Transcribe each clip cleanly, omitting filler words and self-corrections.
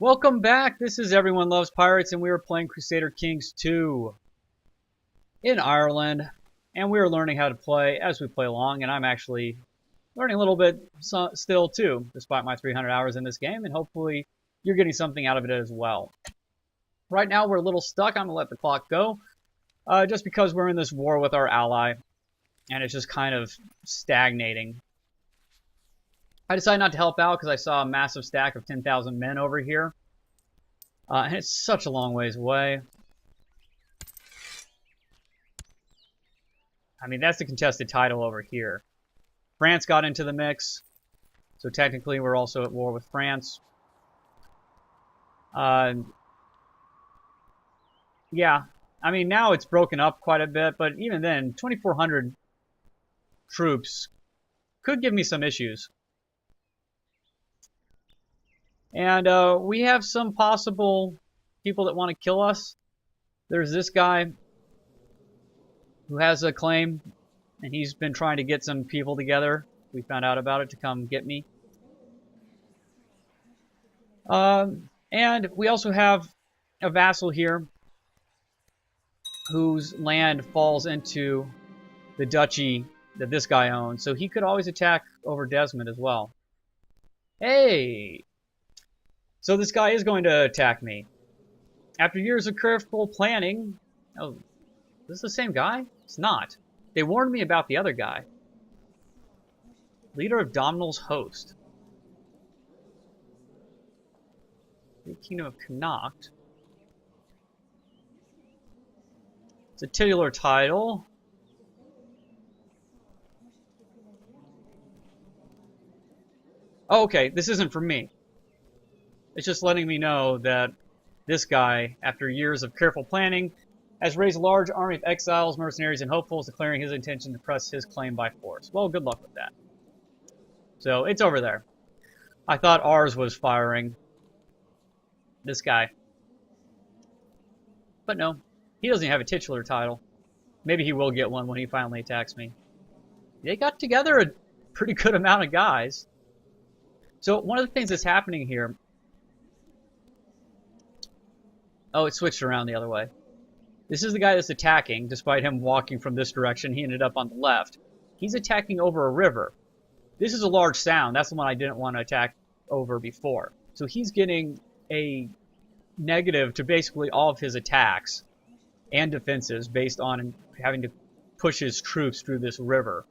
Welcome back. This is Everyone Loves Pirates, and we are playing Crusader Kings II in Ireland. And we are learning how to play as we play along. And I'm actually learning a little bit still too, despite my 300 hours in this game. And hopefully you're getting something out of it as well. Right now we're a little stuck. I'm gonna let the clock go, just because we're in this war with our ally, and it's just kind of stagnating. I decided not to help out because I saw a massive stack of 10,000 men over here. And it's such a long ways away. I mean, that's the contested title over here. France got into the mix, so technically we're also at war with France. Yeah, I mean, now it's broken up quite a bit, but even then, 2,400 troops could give me some issues. And we have some possible people that want to kill us. There's this guy who has a claim, and he's been trying to get some people together. We found out about it to come get me. And we also have a vassal here whose land falls into the duchy that this guy owns. So he could always attack over Desmond as well. Hey! So this guy is going to attack me. After years of careful planning... Oh, is this the same guy? It's not. They warned me about the other guy. Leader of Domhnall's host. The Kingdom of Connacht. It's a titular title. Oh, okay. This isn't for me. It's just letting me know that this guy, after years of careful planning, has raised a large army of exiles, mercenaries, and hopefuls, declaring his intention to press his claim by force. Well, good luck with that. So, it's over there. I thought ours was firing this guy. But no, he doesn't have a titular title. Maybe he will get one when he finally attacks me. They got together a pretty good amount of guys. So, one of the things that's happening here... Oh, it switched around the other way. This is the guy that's attacking. Despite him walking from this direction, he ended up on the left. He's attacking over a river. This is a large sound. That's the one I didn't want to attack over before. So he's getting a negative to basically all of his attacks and defenses based on having to push his troops through this river.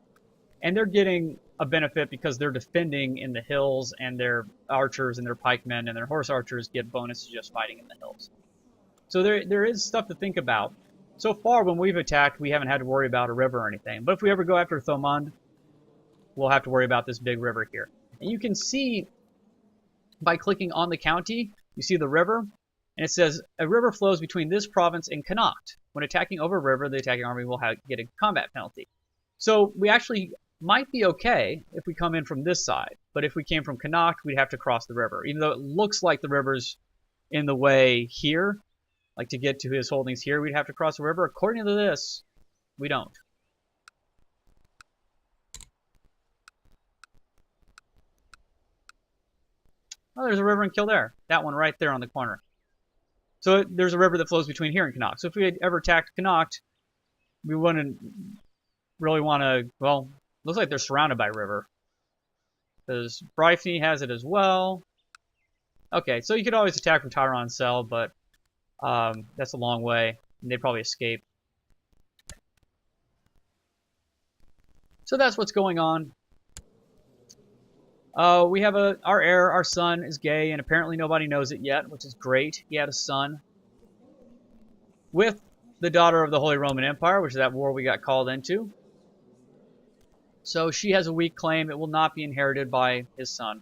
And they're getting a benefit because they're defending in the hills, and their archers and their pikemen and their horse archers get bonuses just fighting in the hills. So there is stuff to think about. So far, when we've attacked, we haven't had to worry about a river or anything. But if we ever go after Ormond, we'll have to worry about this big river here. And you can see, by clicking on the county, you see the river. And it says, a river flows between this province and Connacht. When attacking over a river, the attacking army will get a combat penalty. So we actually might be okay if we come in from this side. But if we came from Connacht, we'd have to cross the river. Even though it looks like the river's in the way here, like to get to his holdings here, we'd have to cross the river. According to this, we don't. Oh, there's a river in Kildare. That one right there on the corner. So there's a river that flows between here and Connacht. So if we had ever attacked Connacht, we wouldn't really want to, well, looks like they're surrounded by river. Because Bryfney has it as well. Okay, so you could always attack from Tyron's Cell, but that's a long way, and they'd probably escape. So that's what's going on. We have our heir, our son, is gay, and apparently nobody knows it yet, which is great. He had a son with the daughter of the Holy Roman Empire, which is that war we got called into. So she has a weak claim. It will not be inherited by his son.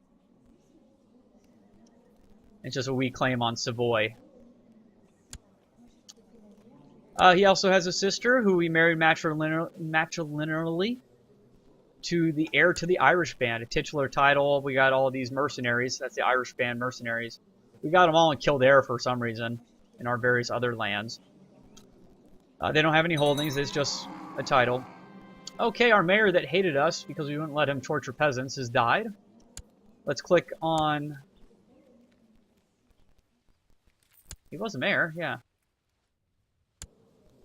It's just a weak claim on Savoy. He also has a sister who he married matrilineally to the heir to the Irish band, a titular title. We got all of these mercenaries. That's the Irish band mercenaries. We got them all in Kildare for some reason in our various other lands. They don't have any holdings. It's just a title. Okay, our mayor that hated us because we wouldn't let him torture peasants has died. Let's click on He was a mayor, yeah.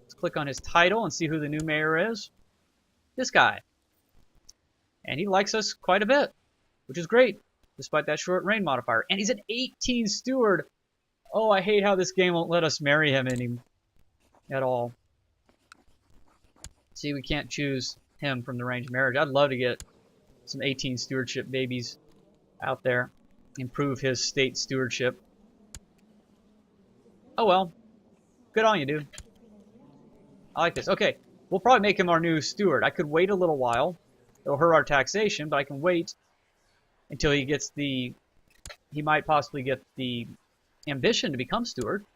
Let's click on his title and see who the new mayor is. This guy. And he likes us quite a bit, which is great, despite that short reign modifier. And he's an 18 steward. Oh, I hate how this game won't let us marry him at all. See, we can't choose him from the range of marriage. I'd love to get some 18 stewardship babies out there. Improve his state stewardship. Oh well. Good on you, dude. I like this. Okay, we'll probably make him our new steward. I could wait a little while. It'll hurt our taxation, but I can wait until he gets the... He might possibly get the ambition to become steward.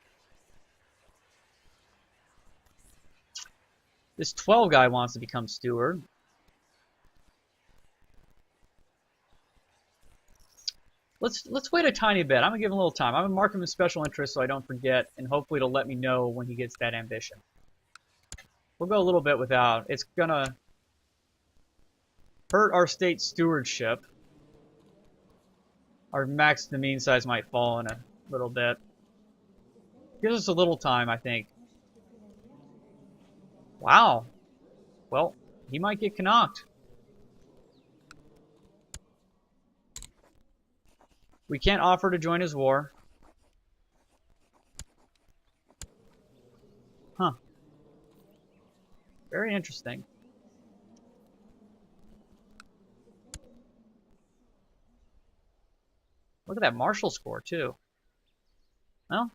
This 12 guy wants to become steward. Let's wait a tiny bit. I'm gonna give him a little time. I'm gonna mark him as special interest so I don't forget, and hopefully it'll let me know when he gets that ambition. We'll go a little bit without. It's gonna hurt our state stewardship. Our max domain size might fall in a little bit. Gives us a little time, I think. Wow. Well, he might get knocked. We can't offer to join his war. Huh. Very interesting. Look at that martial score, too. Well.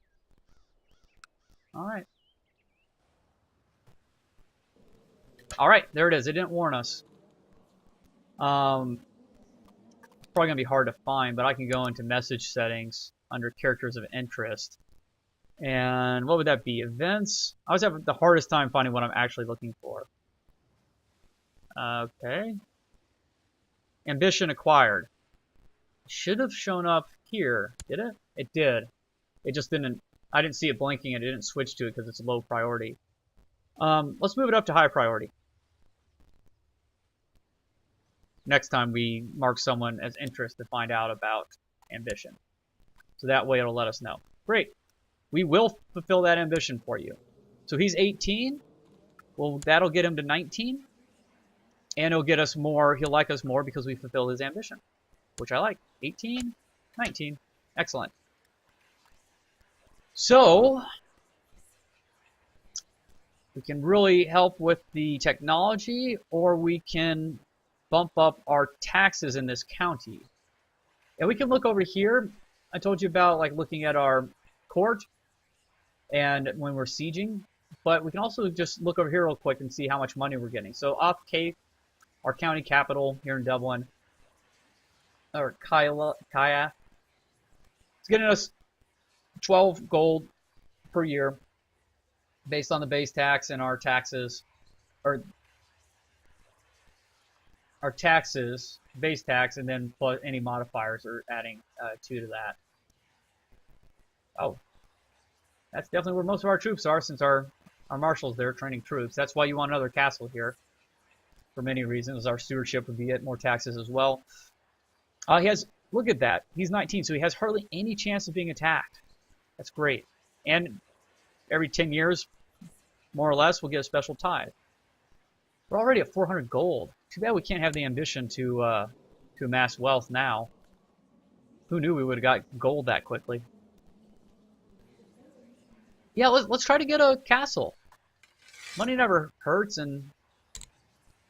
Alright. Alright, there it is. It didn't warn us. Probably going to be hard to find, but I can go into message settings under characters of interest. And what would that be? Events? I always have the hardest time finding what I'm actually looking for. Okay. Ambition acquired. Should have shown up here. Did it? It did. It just didn't. I didn't see it blinking and it didn't switch to it because it's a low priority. Let's move it up to high priority. Next time we mark someone as interest to find out about ambition. So that way it'll let us know. Great. We will fulfill that ambition for you. So he's 18. Well, that'll get him to 19. And it'll get us more. He'll like us more because we fulfilled his ambition. Which I like. 18, 19. Excellent. So, we can really help with the technology, or we can bump up our taxes in this county. And we can look over here. I told you about like looking at our court and when we're sieging, but we can also just look over here real quick and see how much money we're getting. So off Cape, our county capital here in Dublin, or Kaya, it's getting us 12 gold per year based on the base tax and our taxes, or our taxes, base tax, and then plus any modifiers are adding 2 to that. Oh, that's definitely where most of our troops are, since our marshals there training troops. That's why you want another castle here, for many reasons. Our stewardship would be at more taxes as well. He has, look at that, he's 19, so he has hardly any chance of being attacked. That's great. And every 10 years, more or less, we'll get a special tithe. We're already at 400 gold. Too bad we can't have the ambition to amass wealth now. Who knew we would have got gold that quickly? Yeah, let's try to get a castle. Money never hurts, and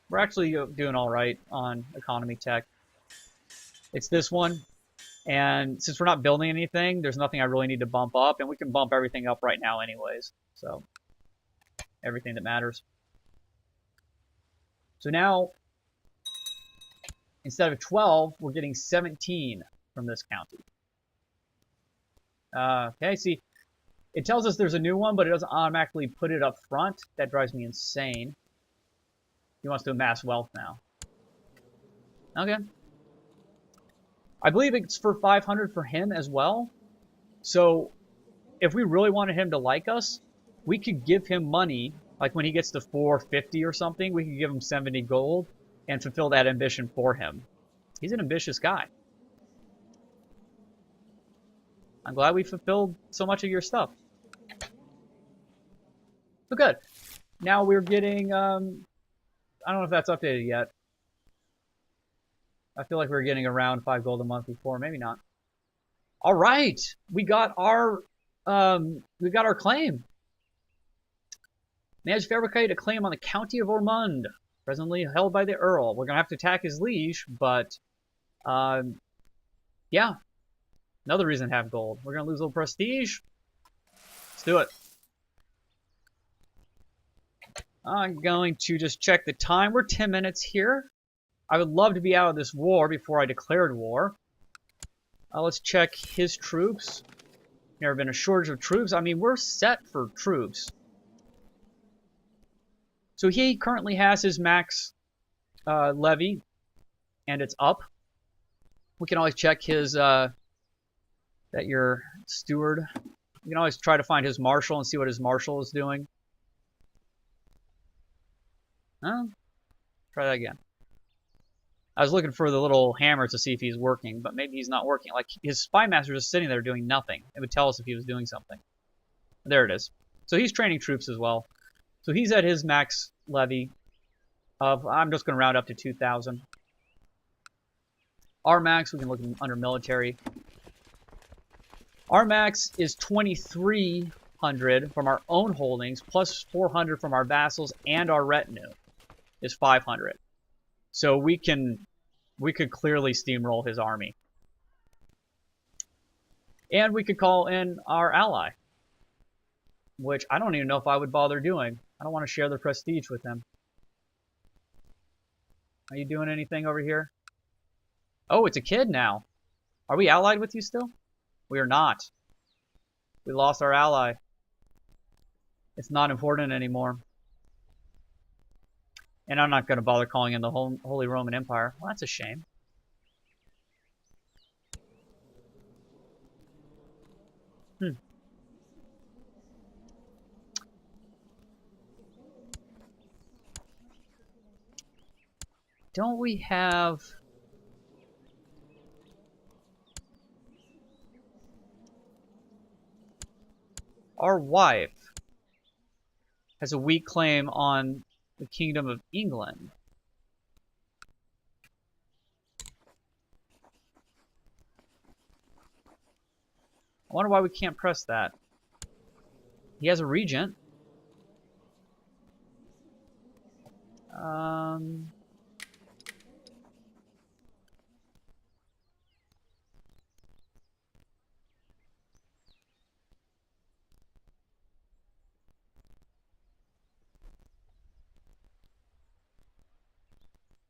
we're actually doing all right on economy tech. It's this one, and since we're not building anything, there's nothing I really need to bump up, and we can bump everything up right now anyways. So, everything that matters. So now, instead of 12, we're getting 17 from this county. Okay, see, it tells us there's a new one, but it doesn't automatically put it up front. That drives me insane. He wants to amass wealth now. Okay. I believe it's for 500 for him as well. So, if we really wanted him to like us, we could give him money. Like when he gets to 450 or something, we could give him 70 gold and fulfill that ambition for him. He's an ambitious guy. I'm glad we fulfilled so much of your stuff. So good. Now we're getting, I don't know if that's updated yet. I feel like we were getting around 5 gold a month before. Maybe not. All right. We got our claim. Managed to fabricate a claim on the county of Ormond, presently held by the Earl. We're going to have to attack his liege, but, yeah. Another reason to have gold. We're going to lose a little prestige. Let's do it. I'm going to just check the time. We're 10 minutes here. I would love to be out of this war before I declared war. Let's check his troops. Never been a shortage of troops. I mean, we're set for troops. So he currently has his max levy, and it's up. We can always check his, that your steward. You can always try to find his marshal and see what his marshal is doing. Huh? Try that again. I was looking for the little hammer to see if he's working, but maybe he's not working. Like, his spy master is just sitting there doing nothing. It would tell us if he was doing something. There it is. So he's training troops as well. So he's at his max levy of, I'm just going to round up to 2,000. Our max, we can look under military. Our max is 2,300 from our own holdings, plus 400 from our vassals and our retinue is 500. So we could clearly steamroll his army. And we could call in our ally, which I don't even know if I would bother doing. I don't want to share the prestige with him. Are you doing anything over here? Oh, it's a kid now. Are we allied with you still? We are not. We lost our ally. It's not important anymore. And I'm not going to bother calling in the Holy Roman Empire. Well, that's a shame. Don't we have... Our wife has a weak claim on the Kingdom of England. I wonder why we can't press that. He has a regent.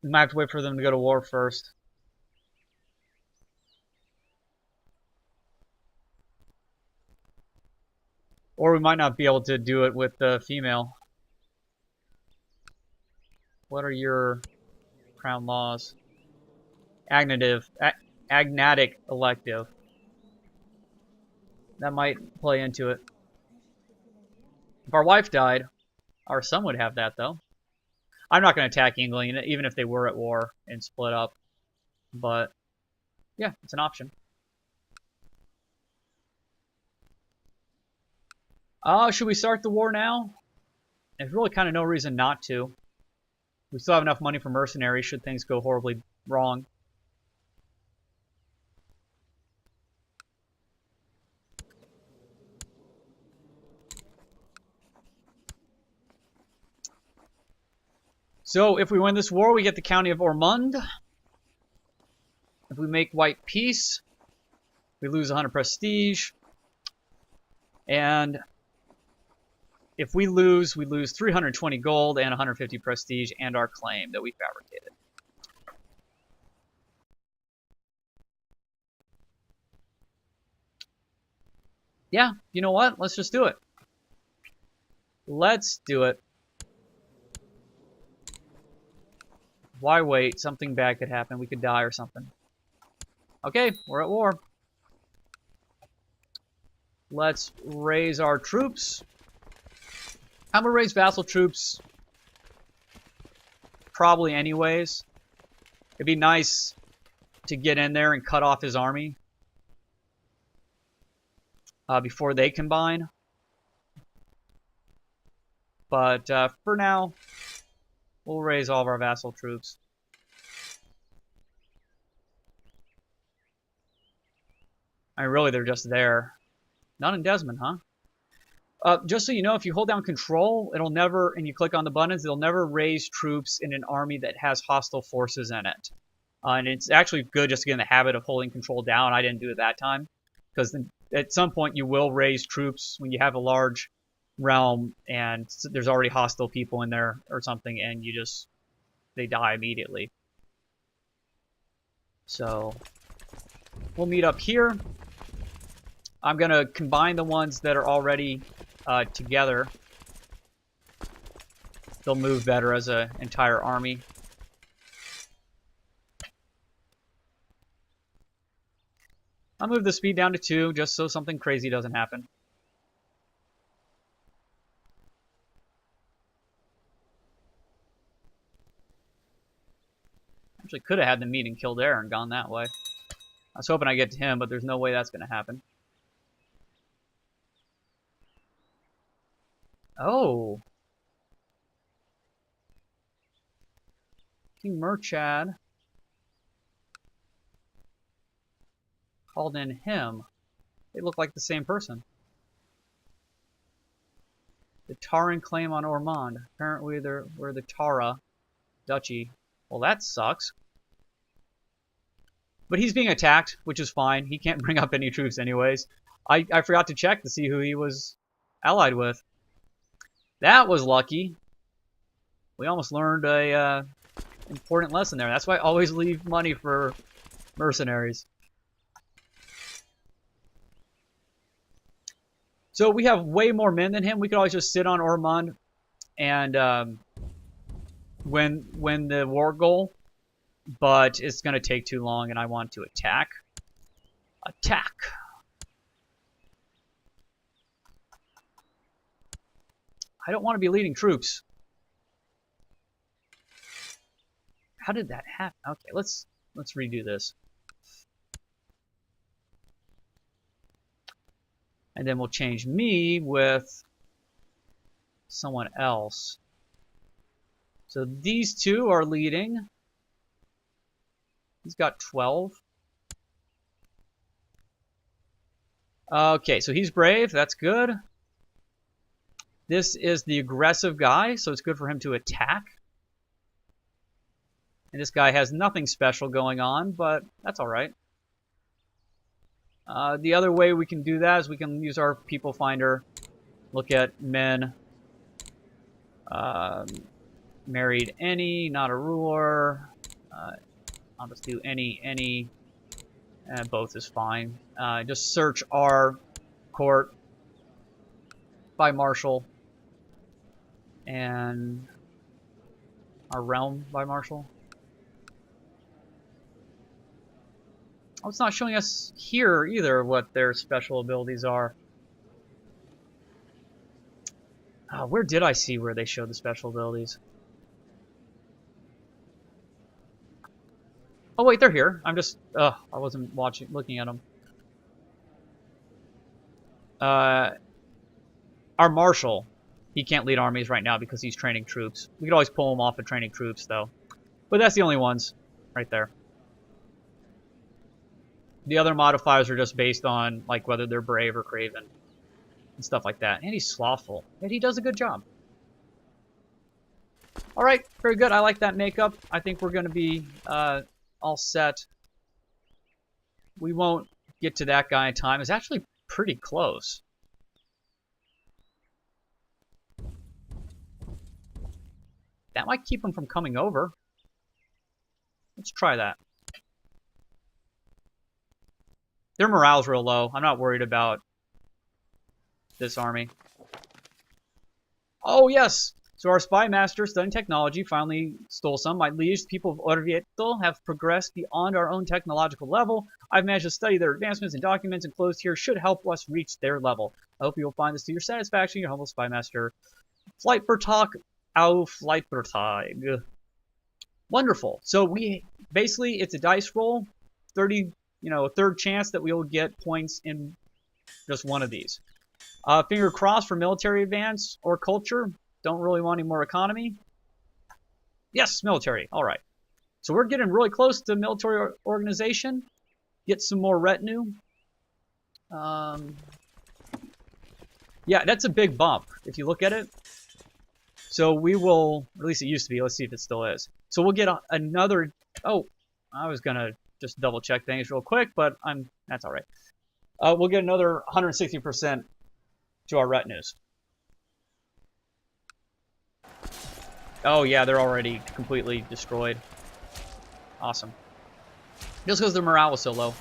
We might have to wait for them to go to war first. Or we might not be able to do it with the female. What are your crown laws? Agnatic elective. That might play into it. If our wife died, our son would have that, though. I'm not going to attack England, even if they were at war and split up. But, yeah, it's an option. Should we start the war now? There's really kind of no reason not to. We still have enough money for mercenaries should things go horribly wrong. So if we win this war, we get the county of Ormond. If we make white peace, we lose 100 prestige. And if we lose 320 gold and 150 prestige and our claim that we fabricated. Yeah, you know what? Let's just do it. Let's do it. Why wait? Something bad could happen. We could die or something. Okay, we're at war. Let's raise our troops. I'm gonna raise vassal troops. Probably anyways. It'd be nice to get in there and cut off his army. Before they combine. But for now, we'll raise all of our vassal troops. I mean, really, they're just there. Not in Desmond, huh? Just so you know, if you hold down control, it'll never, and you click on the buttons, it'll never raise troops in an army that has hostile forces in it. And it's actually good just to get in the habit of holding control down. I didn't do it that time. Because at some point you will raise troops when you have a large realm and there's already hostile people in there or something, and they die immediately. So we'll meet up here. I'm going to combine the ones that are already together. They'll move better as an entire army. I'll move the speed down to 2 just so something crazy doesn't happen. Actually could have had them meet in Kildare and gone that way. I was hoping I get to him, but there's no way that's going to happen. Oh. King Murchad called in him. They look like the same person. The Taran claim on Ormond. Apparently we're the Tara duchy. Well, that sucks. But he's being attacked, which is fine. He can't bring up any troops anyways. I forgot to check to see who he was allied with. That was lucky. We almost learned a important lesson there. That's why I always leave money for mercenaries. So we have way more men than him. We could always just sit on Ormond and win the war goal. But it's going to take too long, and I want to attack. Attack! I don't want to be leading troops. How did that happen? Okay, let's redo this. And then we'll change me with someone else. So these two are leading. He's got 12. Okay, so he's brave. That's good. This is the aggressive guy, so it's good for him to attack. And this guy has nothing special going on, but that's all right. The other way we can do that is we can use our people finder, look at men, married any, not a ruler. I'll just do any, both is fine. Just search our court by marshal and our realm by marshal. Oh, it's not showing us here either what their special abilities are. Where did I see where they showed the special abilities? Oh wait, they're here. I'm just, I wasn't looking at them. Our marshal, he can't lead armies right now because he's training troops. We could always pull him off of training troops though. But that's the only ones right there. The other modifiers are just based on like whether they're brave or craven and stuff like that. And he's slothful. And he does a good job. Alright, very good. I like that makeup. I think we're going to be all set. We won't get to that guy in time. It's actually pretty close. That might keep him from coming over. Let's try that. Their morale's real low. I'm not worried about this army. Oh, yes! So our spy master, studying technology, finally stole some. My liege, the people of Orvieto have progressed beyond our own technological level. I've managed to study their advancements and documents enclosed here should help us reach their level. I hope you will find this to your satisfaction. Your humble spy master, Flightbertag auf Flightbertag. Wonderful. So basically, it's a dice roll. 30, a third chance that we will get points in just one of these. Finger crossed for military advance or culture. Don't really want any more economy. Yes, military. All right. So we're getting really close to military organization. Get some more retinue. Yeah, that's a big bump if you look at it. So we will, at least it used to be. Let's see if it still is. So we'll get another. Oh, I was gonna just double check things real quick, but that's all right. We'll get another 160% to our retinues. Oh yeah, they're already completely destroyed. Awesome. Just because their morale was so low.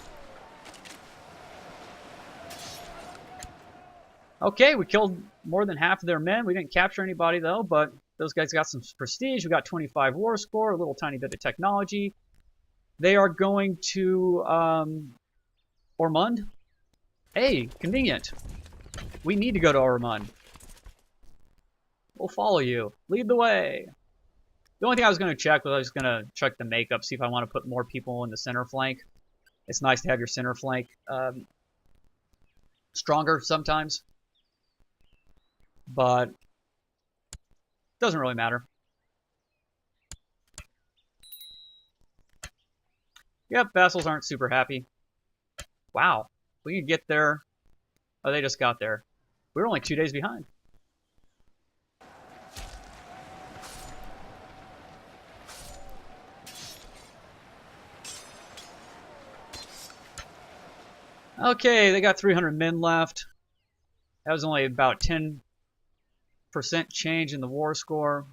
Okay, we killed more than half of their men. We didn't capture anybody though, but those guys got some prestige. We got 25 war score, a little tiny bit of technology. They are going to Ormond. Hey, convenient. We need to go to Ormond. We'll follow you. Lead the way. The only thing I was going to check was I was going to check the makeup, see if I want to put more people in the center flank. It's nice to have your center flank stronger sometimes. But it doesn't really matter. Yep, vassals aren't super happy. Wow, we can get there. Oh, they just got there. We were only 2 days behind. Okay, they got 300 men left. That was only about 10% change in the war score.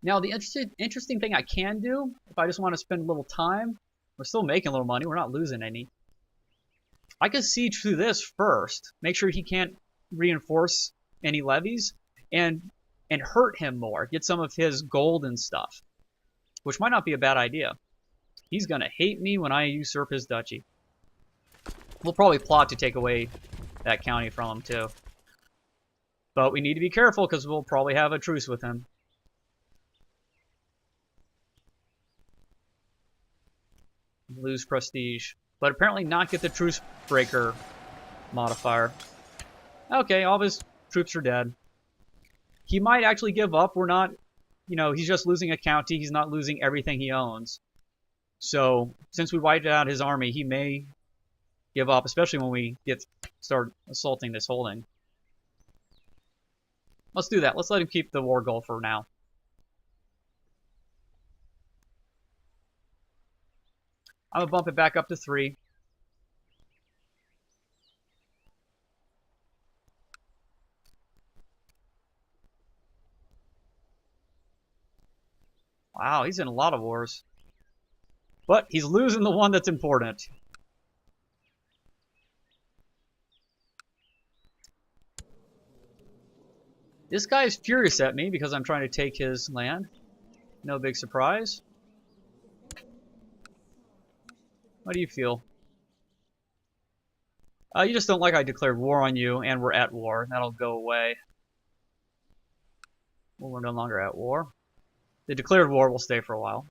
Now, the interesting thing I can do, if I just want to spend a little time, we're still making a little money, we're not losing any. I could siege through this first, make sure he can't reinforce any levies, and hurt him more, get some of his gold and stuff, which might not be a bad idea. He's going to hate me when I usurp his duchy. We'll probably plot to take away that county from him too. But we need to be careful because we'll probably have a truce with him. Lose prestige. But apparently not get the truce breaker modifier. Okay, all of his troops are dead. He might actually give up. We're not, he's just losing a county. He's not losing everything he owns. So, since we wiped out his army, he may give up, especially when we start assaulting this holding. Let's do that. Let's let him keep the war goal for now. I'm going to bump it back up to 3. Wow, he's in a lot of wars. But he's losing the one that's important. This guy is furious at me because I'm trying to take his land. No big surprise. How do you feel? You just don't like I declared war on you, and we're at war. That'll go away. Well, we're no longer at war. The declared war will stay for a while.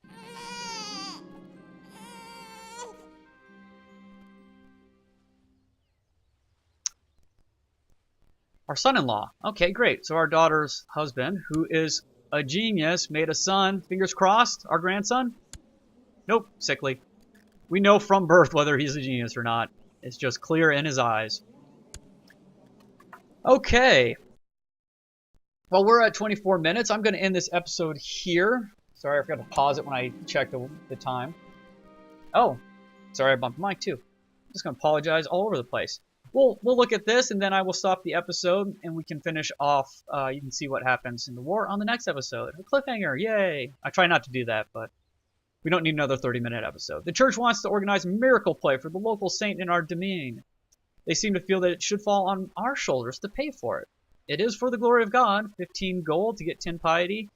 Our son-in-law. Okay, great. So our daughter's husband, who is a genius, made a son. Fingers crossed. Our grandson? Nope, sickly. We know from birth whether he's a genius or not. It's just clear in his eyes. Okay. Well, we're at 24 minutes. I'm going to end this episode here. Sorry, I forgot to pause it when I checked the time. Oh, sorry, I bumped the mic too. I'm just going to apologize all over the place. We'll look at this, and then I will stop the episode, and we can finish off. You can see what happens in the war on the next episode. A cliffhanger, yay! I try not to do that, but we don't need another 30-minute episode. The church wants to organize a miracle play for the local saint in our domain. They seem to feel that it should fall on our shoulders to pay for it. It is for the glory of God, 15 gold to get 10 piety,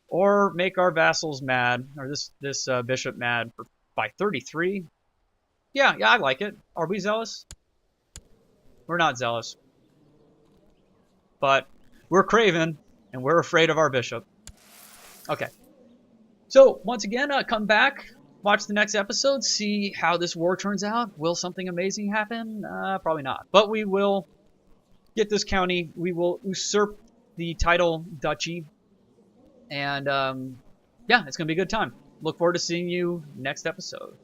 or make our vassals mad, or this bishop mad by 33. Yeah, I like it. Are we zealous? We're not zealous. But we're craven, and we're afraid of our bishop. Okay. So, once again, come back, watch the next episode, see how this war turns out. Will something amazing happen? Probably not. But we will get this county. We will usurp the title duchy. And yeah, it's going to be a good time. Look forward to seeing you next episode.